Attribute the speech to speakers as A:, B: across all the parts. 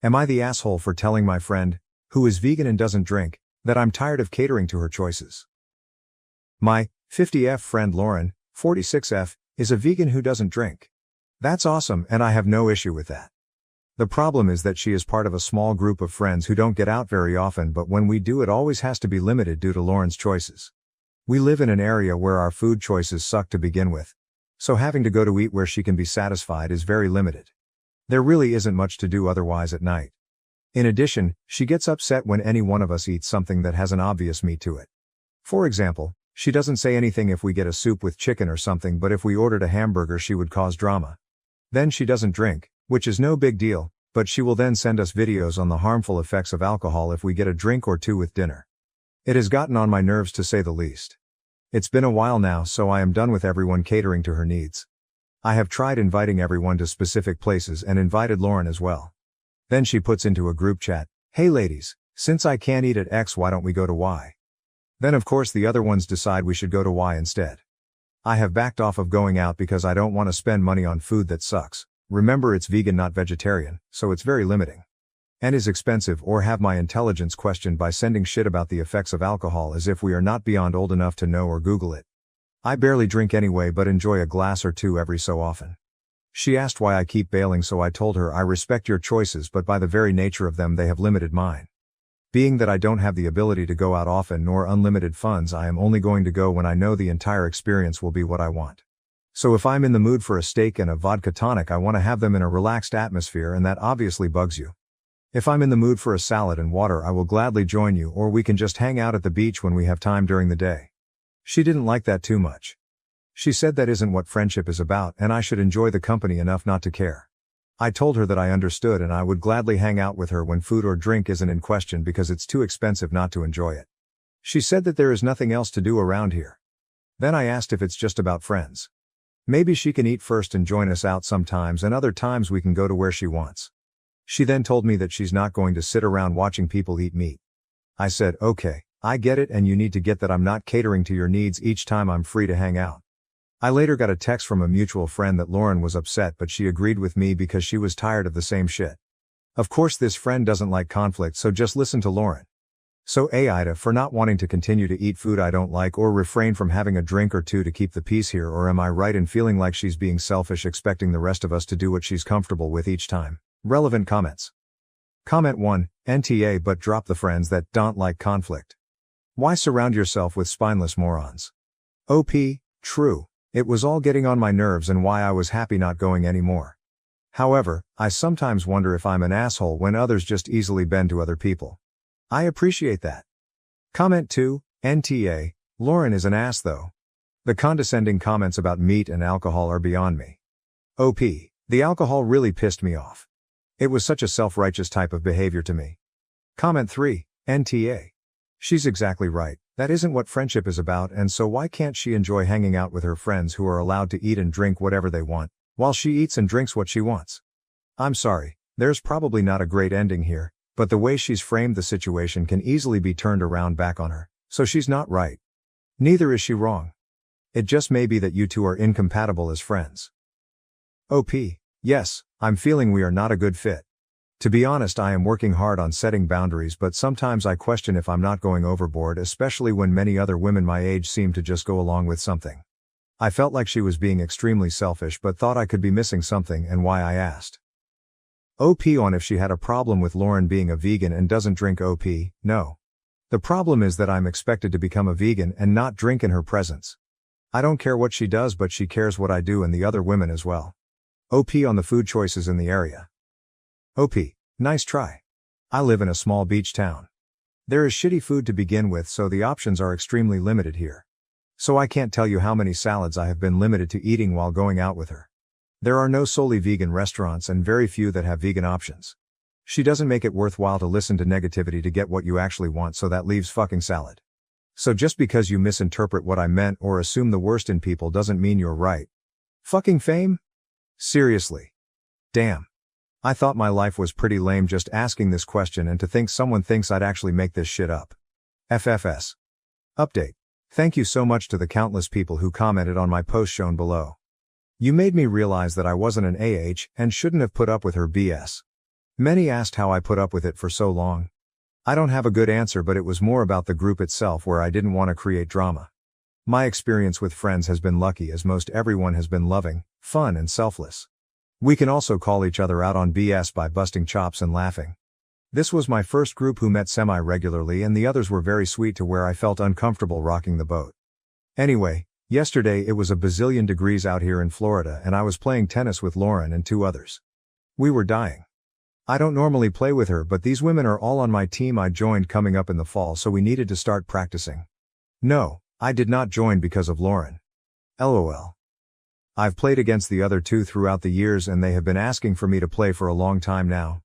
A: Am I the asshole for telling my friend, who is vegan and doesn't drink, that I'm tired of catering to her choices? My 50F friend Lauren, 46F, is a vegan who doesn't drink. That's awesome and I have no issue with that. The problem is that she is part of a small group of friends who don't get out very often, but when we do it always has to be limited due to Lauren's choices. We live in an area where our food choices suck to begin with, so having to go to eat where she can be satisfied is very limited. There really isn't much to do otherwise at night. In addition, she gets upset when any one of us eats something that has an obvious meat to it. For example, she doesn't say anything if we get a soup with chicken or something, but if we ordered a hamburger she would cause drama. Then she doesn't drink, which is no big deal, but she will then send us videos on the harmful effects of alcohol if we get a drink or two with dinner. It has gotten on my nerves to say the least. It's been a while now, so I am done with everyone catering to her needs. I have tried inviting everyone to specific places and invited Lauren as well. Then she puts into a group chat, "Hey ladies, since I can't eat at X, why don't we go to Y?" Then of course the other ones decide we should go to Y instead. I have backed off of going out because I don't want to spend money on food that sucks. Remember, it's vegan not vegetarian, so it's very limiting. And is expensive, or have my intelligence questioned by sending shit about the effects of alcohol as if we are not beyond old enough to know or Google it. I barely drink anyway but enjoy a glass or two every so often. She asked why I keep bailing, so I told her I respect your choices but by the very nature of them they have limited mine. Being that I don't have the ability to go out often nor unlimited funds, I am only going to go when I know the entire experience will be what I want. So if I'm in the mood for a steak and a vodka tonic, I want to have them in a relaxed atmosphere, and that obviously bugs you. If I'm in the mood for a salad and water, I will gladly join you, or we can just hang out at the beach when we have time during the day. She didn't like that too much. She said that isn't what friendship is about and I should enjoy the company enough not to care. I told her that I understood and I would gladly hang out with her when food or drink isn't in question because it's too expensive not to enjoy it. She said that there is nothing else to do around here. Then I asked if it's just about friends. Maybe she can eat first and join us out sometimes, and other times we can go to where she wants. She then told me that she's not going to sit around watching people eat meat. I said, okay, I get it, and you need to get that I'm not catering to your needs each time I'm free to hang out. I later got a text from a mutual friend that Lauren was upset, but she agreed with me because she was tired of the same shit. Of course this friend doesn't like conflict, so just listen to Lauren. So AITA for not wanting to continue to eat food I don't like or refrain from having a drink or two to keep the peace here, or am I right in feeling like she's being selfish expecting the rest of us to do what she's comfortable with each time? Relevant comments. Comment 1, NTA, but drop the friends that don't like conflict. Why surround yourself with spineless morons? OP, true, it was all getting on my nerves and why I was happy not going anymore. However, I sometimes wonder if I'm an asshole when others just easily bend to other people. I appreciate that. Comment 2, NTA, Lauren is an ass though. The condescending comments about meat and alcohol are beyond me. OP, the alcohol really pissed me off. It was such a self-righteous type of behavior to me. Comment 3, NTA. She's exactly right, that isn't what friendship is about, and so why can't she enjoy hanging out with her friends who are allowed to eat and drink whatever they want, while she eats and drinks what she wants? I'm sorry, there's probably not a great ending here, but the way she's framed the situation can easily be turned around back on her, so she's not right. Neither is she wrong. It just may be that you two are incompatible as friends. OP, yes, I'm feeling we are not a good fit. To be honest, I am working hard on setting boundaries, but sometimes I question if I'm not going overboard, especially when many other women my age seem to just go along with something. I felt like she was being extremely selfish but thought I could be missing something, and why I asked. OP on if she had a problem with Lauren being a vegan and doesn't drink. OP, no. The problem is that I'm expected to become a vegan and not drink in her presence. I don't care what she does, but she cares what I do and the other women as well. OP on the food choices in the area. OP, nice try. I live in a small beach town. There is shitty food to begin with, so the options are extremely limited here. So I can't tell you how many salads I have been limited to eating while going out with her. There are no solely vegan restaurants and very few that have vegan options. She doesn't make it worthwhile to listen to negativity to get what you actually want, so that leaves fucking salad. So just because you misinterpret what I meant or assume the worst in people doesn't mean you're right. Fucking fame? Seriously. Damn. I thought my life was pretty lame just asking this question, and to think someone thinks I'd actually make this shit up. FFS. Update. Thank you so much to the countless people who commented on my post shown below. You made me realize that I wasn't an AH and shouldn't have put up with her BS. Many asked how I put up with it for so long. I don't have a good answer, but it was more about the group itself where I didn't want to create drama. My experience with friends has been lucky, as most everyone has been loving, fun and selfless. We can also call each other out on BS by busting chops and laughing. This was my first group who met semi-regularly, and the others were very sweet to where I felt uncomfortable rocking the boat. Anyway, yesterday it was a bazillion degrees out here in Florida and I was playing tennis with Lauren and 2 others. We were dying. I don't normally play with her, but these women are all on my team I joined coming up in the fall, so we needed to start practicing. No, I did not join because of Lauren. LOL. I've played against the other 2 throughout the years and they have been asking for me to play for a long time now.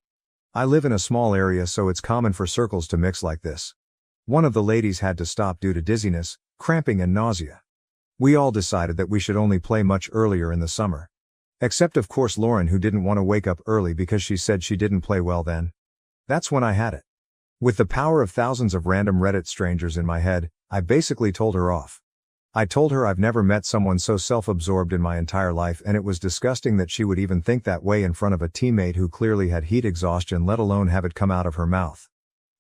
A: I live in a small area, so it's common for circles to mix like this. One of the ladies had to stop due to dizziness, cramping and nausea. We all decided that we should only play much earlier in the summer. Except of course Lauren, who didn't want to wake up early because she said she didn't play well then. That's when I had it. With the power of thousands of random Reddit strangers in my head, I basically told her off. I told her I've never met someone so self-absorbed in my entire life, and it was disgusting that she would even think that way in front of a teammate who clearly had heat exhaustion, let alone have it come out of her mouth.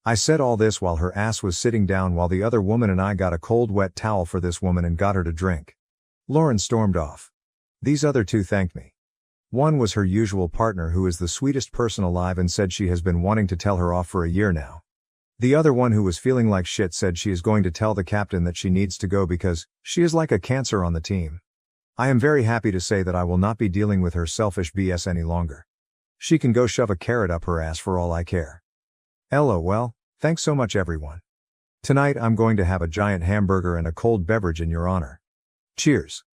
A: I said all this while her ass was sitting down, while the other woman and I got a cold wet towel for this woman and got her to drink. Lauren stormed off. These other 2 thanked me. One was her usual partner, who is the sweetest person alive and said she has been wanting to tell her off for a year now. The other one, who was feeling like shit, said she is going to tell the captain that she needs to go because she is like a cancer on the team. I am very happy to say that I will not be dealing with her selfish BS any longer. She can go shove a carrot up her ass for all I care. LOL, thanks so much everyone. Tonight I'm going to have a giant hamburger and a cold beverage in your honor. Cheers.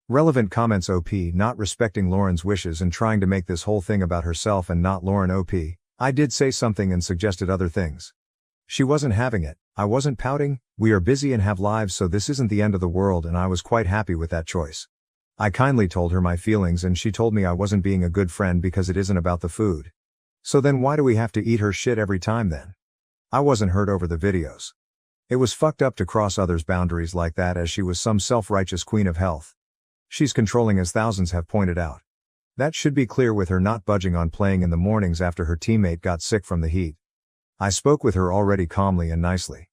A: Relevant comments. OP not respecting Lauren's wishes and trying to make this whole thing about herself and not Lauren. OP, I did say something and suggested other things. She wasn't having it. I wasn't pouting. We are busy and have lives, so this isn't the end of the world, and I was quite happy with that choice. I kindly told her my feelings and she told me I wasn't being a good friend because it isn't about the food. So then why do we have to eat her shit every time then? I wasn't hurt over the videos. It was fucked up to cross others' boundaries like that, as she was some self-righteous queen of health. She's controlling, as thousands have pointed out. That should be clear with her not budging on playing in the mornings after her teammate got sick from the heat. I spoke with her already calmly and nicely.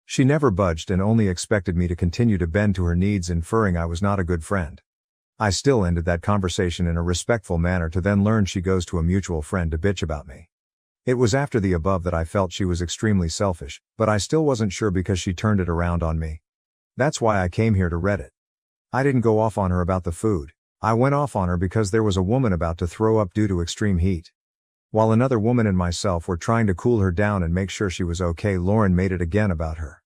A: She never budged and only expected me to continue to bend to her needs, inferring I was not a good friend. I still ended that conversation in a respectful manner to then learn she goes to a mutual friend to bitch about me. It was after the above that I felt she was extremely selfish, but I still wasn't sure because she turned it around on me. That's why I came here to Reddit. I didn't go off on her about the food. I went off on her because there was a woman about to throw up due to extreme heat. While another woman and myself were trying to cool her down and make sure she was okay, Lauren made it again about her.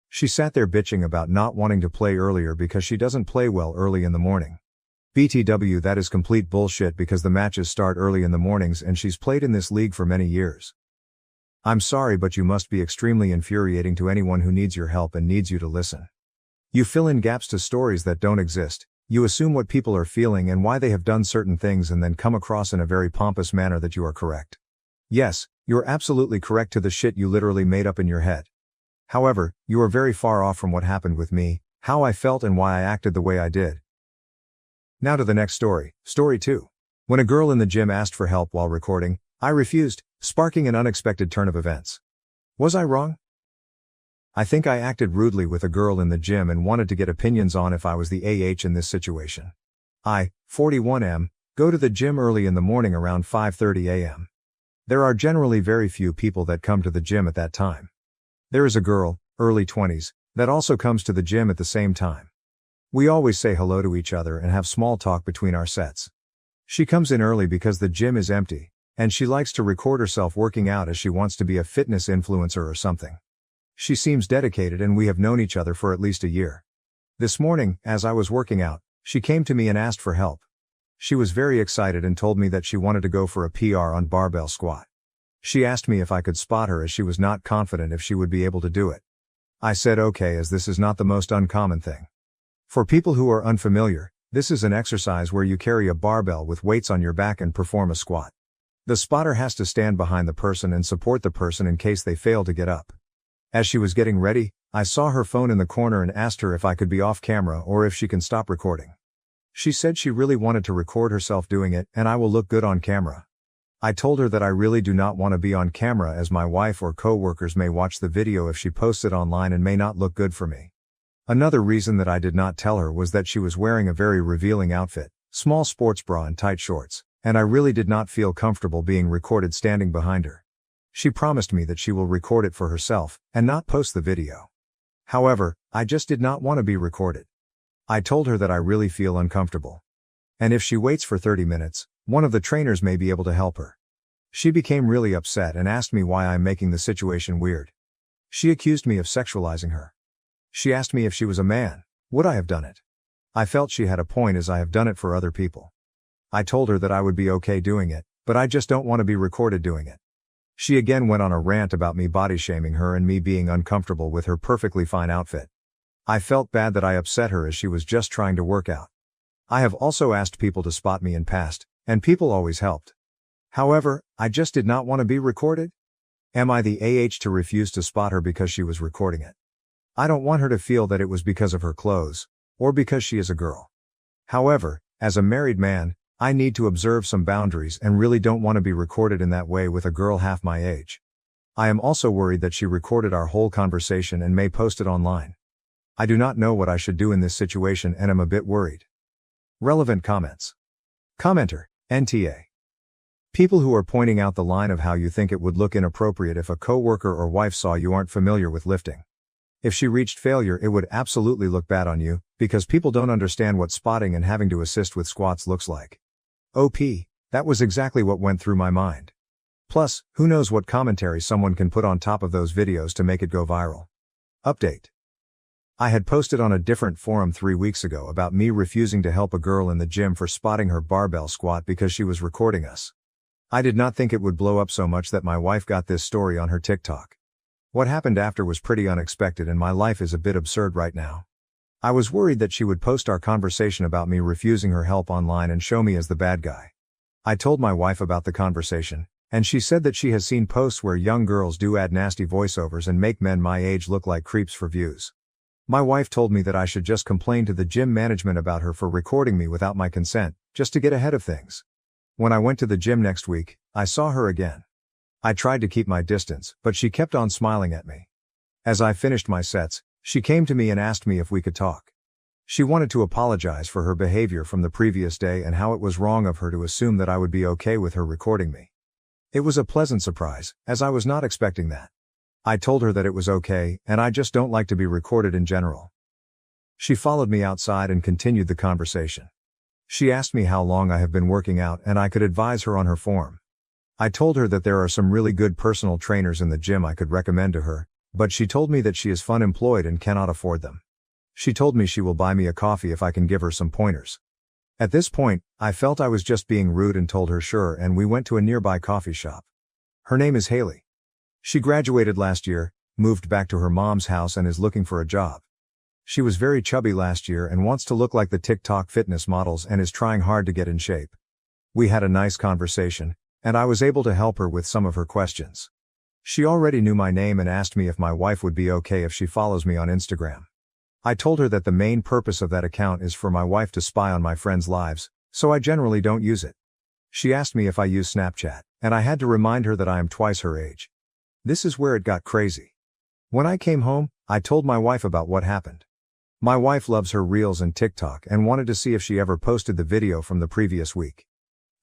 A: She sat there bitching about not wanting to play earlier because she doesn't play well early in the morning. BTW, that is complete bullshit because the matches start early in the mornings and she's played in this league for many years. I'm sorry, but you must be extremely infuriating to anyone who needs your help and needs you to listen. You fill in gaps to stories that don't exist. You assume what people are feeling and why they have done certain things, and then come across in a very pompous manner that you are correct. Yes, you're absolutely correct to the shit you literally made up in your head. However, you are very far off from what happened with me, how I felt and why I acted the way I did. Now to the next story, story 2. When a girl in the gym asked for help while recording, I refused, sparking an unexpected turn of events. Was I wrong? I think I acted rudely with a girl in the gym and wanted to get opinions on if I was the AH in this situation. I, 41M, go to the gym early in the morning around 5:30 a.m. There are generally very few people that come to the gym at that time. There is a girl, early 20s, that also comes to the gym at the same time. We always say hello to each other and have small talk between our sets. She comes in early because the gym is empty, and she likes to record herself working out as she wants to be a fitness influencer or something. She seems dedicated and we have known each other for at least a year. This morning, as I was working out, she came to me and asked for help. She was very excited and told me that she wanted to go for a PR on barbell squat. She asked me if I could spot her as she was not confident if she would be able to do it. I said okay, as this is not the most uncommon thing. For people who are unfamiliar, this is an exercise where you carry a barbell with weights on your back and perform a squat. The spotter has to stand behind the person and support the person in case they fail to get up. As she was getting ready, I saw her phone in the corner and asked her if I could be off camera or if she can stop recording. She said she really wanted to record herself doing it and I will look good on camera. I told her that I really do not want to be on camera as my wife or co-workers may watch the video if she posts it online and may not look good for me. Another reason that I did not tell her was that she was wearing a very revealing outfit, small sports bra and tight shorts, and I really did not feel comfortable being recorded standing behind her. She promised me that she will record it for herself and not post the video. However, I just did not want to be recorded. I told her that I really feel uncomfortable. And if she waits for 30 minutes, one of the trainers may be able to help her. She became really upset and asked me why I'm making the situation weird. She accused me of sexualizing her. She asked me if she was a man, would I have done it? I felt she had a point as I have done it for other people. I told her that I would be okay doing it, but I just don't want to be recorded doing it. She again went on a rant about me body shaming her and me being uncomfortable with her perfectly fine outfit. I felt bad that I upset her as she was just trying to work out. I have also asked people to spot me in past, and people always helped. However, I just did not want to be recorded. Am I the to refuse to spot her because she was recording it? I don't want her to feel that it was because of her clothes, or because she is a girl. However, as a married man, I need to observe some boundaries and really don't want to be recorded in that way with a girl half my age. I am also worried that she recorded our whole conversation and may post it online. I do not know what I should do in this situation and am a bit worried. Relevant comments. Commenter, NTA. People who are pointing out the line of how you think it would look inappropriate if a coworker or wife saw you aren't familiar with lifting. If she reached failure, it would absolutely look bad on you, because people don't understand what spotting and having to assist with squats looks like. OP, that was exactly what went through my mind. Plus, who knows what commentary someone can put on top of those videos to make it go viral. Update. I had posted on a different forum 3 weeks ago about me refusing to help a girl in the gym for spotting her barbell squat because she was recording us. I did not think it would blow up so much that my wife got this story on her TikTok. What happened after was pretty unexpected and my life is a bit absurd right now. I was worried that she would post our conversation about me refusing her help online and show me as the bad guy. I told my wife about the conversation, and she said that she has seen posts where young girls do add nasty voiceovers and make men my age look like creeps for views. My wife told me that I should just complain to the gym management about her for recording me without my consent, just to get ahead of things. When I went to the gym next week, I saw her again. I tried to keep my distance, but she kept on smiling at me. As I finished my sets, she came to me and asked me if we could talk. She wanted to apologize for her behavior from the previous day and how it was wrong of her to assume that I would be okay with her recording me. It was a pleasant surprise, as I was not expecting that. I told her that it was okay, and I just don't like to be recorded in general. She followed me outside and continued the conversation. She asked me how long I have been working out and I could advise her on her form. I told her that there are some really good personal trainers in the gym I could recommend to her, but she told me that she is unemployed and cannot afford them. She told me she will buy me a coffee if I can give her some pointers. At this point, I felt I was just being rude and told her sure, and we went to a nearby coffee shop. Her name is Haley. She graduated last year, moved back to her mom's house and is looking for a job. She was very chubby last year and wants to look like the TikTok fitness models and is trying hard to get in shape. We had a nice conversation, and I was able to help her with some of her questions. She already knew my name and asked me if my wife would be okay if she follows me on Instagram. I told her that the main purpose of that account is for my wife to spy on my friends' lives, so I generally don't use it. She asked me if I use Snapchat, and I had to remind her that I am twice her age. This is where it got crazy. When I came home, I told my wife about what happened. My wife loves her Reels and TikTok and wanted to see if she ever posted the video from the previous week.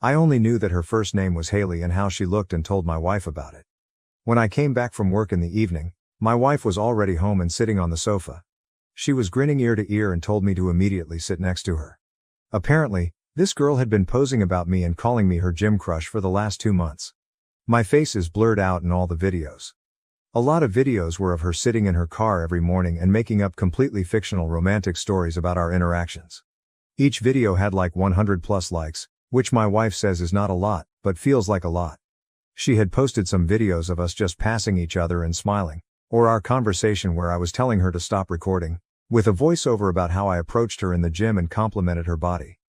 A: I only knew that her first name was Haley and how she looked and told my wife about it. When I came back from work in the evening, my wife was already home and sitting on the sofa. She was grinning ear to ear and told me to immediately sit next to her. Apparently, this girl had been posing about me and calling me her gym crush for the last 2 months. My face is blurred out in all the videos. A lot of videos were of her sitting in her car every morning and making up completely fictional romantic stories about our interactions. Each video had like 100 plus likes, which my wife says is not a lot, but feels like a lot. She had posted some videos of us just passing each other and smiling, or our conversation where I was telling her to stop recording, with a voiceover about how I approached her in the gym and complimented her body.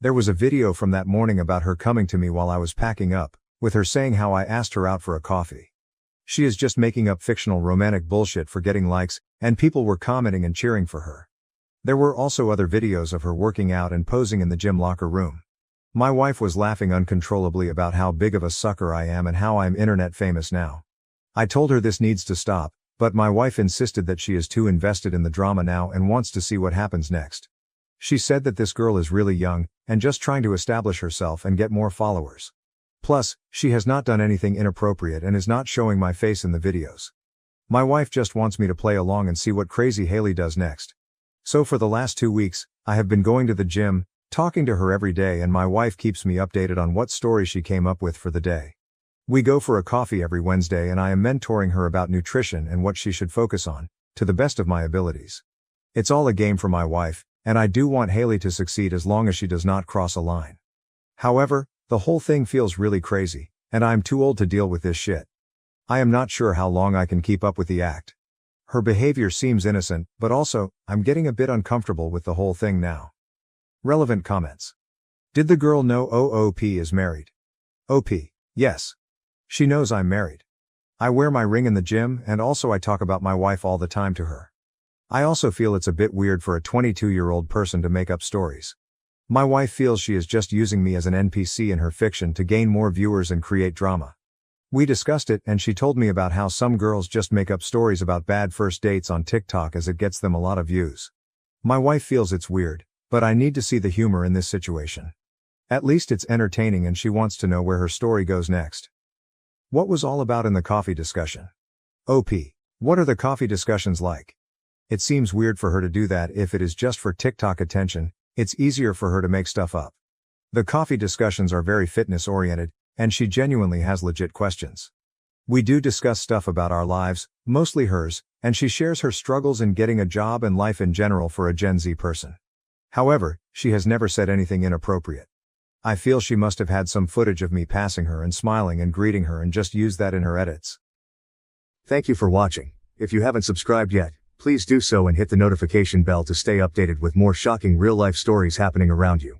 A: There was a video from that morning about her coming to me while I was packing up, with her saying how I asked her out for a coffee. She is just making up fictional romantic bullshit for getting likes, and people were commenting and cheering for her. There were also other videos of her working out and posing in the gym locker room. My wife was laughing uncontrollably about how big of a sucker I am and how I'm internet famous now. I told her this needs to stop, but my wife insisted that she is too invested in the drama now and wants to see what happens next. She said that this girl is really young, and just trying to establish herself and get more followers. Plus, she has not done anything inappropriate and is not showing my face in the videos. My wife just wants me to play along and see what crazy Haley does next. So for the last 2 weeks, I have been going to the gym, talking to her every day, and my wife keeps me updated on what story she came up with for the day. We go for a coffee every Wednesday and I am mentoring her about nutrition and what she should focus on, to the best of my abilities. It's all a game for my wife, and I do want Haley to succeed as long as she does not cross a line. However, the whole thing feels really crazy, and I'm too old to deal with this shit. I am not sure how long I can keep up with the act. Her behavior seems innocent, but also, I'm getting a bit uncomfortable with the whole thing now. Relevant comments. Did the girl know OOP is married? OP, yes. She knows I'm married. I wear my ring in the gym, and also I talk about my wife all the time to her. I also feel it's a bit weird for a 22-year-old person to make up stories. My wife feels she is just using me as an NPC in her fiction to gain more viewers and create drama. We discussed it and she told me about how some girls just make up stories about bad first dates on TikTok as it gets them a lot of views. My wife feels it's weird, but I need to see the humor in this situation. At least it's entertaining and she wants to know where her story goes next. What was all about in the coffee discussion? OP. What are the coffee discussions like? It seems weird for her to do that. If it is just for TikTok attention, it's easier for her to make stuff up. The coffee discussions are very fitness oriented, and she genuinely has legit questions. We do discuss stuff about our lives, mostly hers, and she shares her struggles in getting a job and life in general for a Gen Z person. However, she has never said anything inappropriate. I feel she must have had some footage of me passing her and smiling and greeting her and just used that in her edits.
B: Thank you for watching. If you haven't subscribed yet, please do so and hit the notification bell to stay updated with more shocking real-life stories happening around you.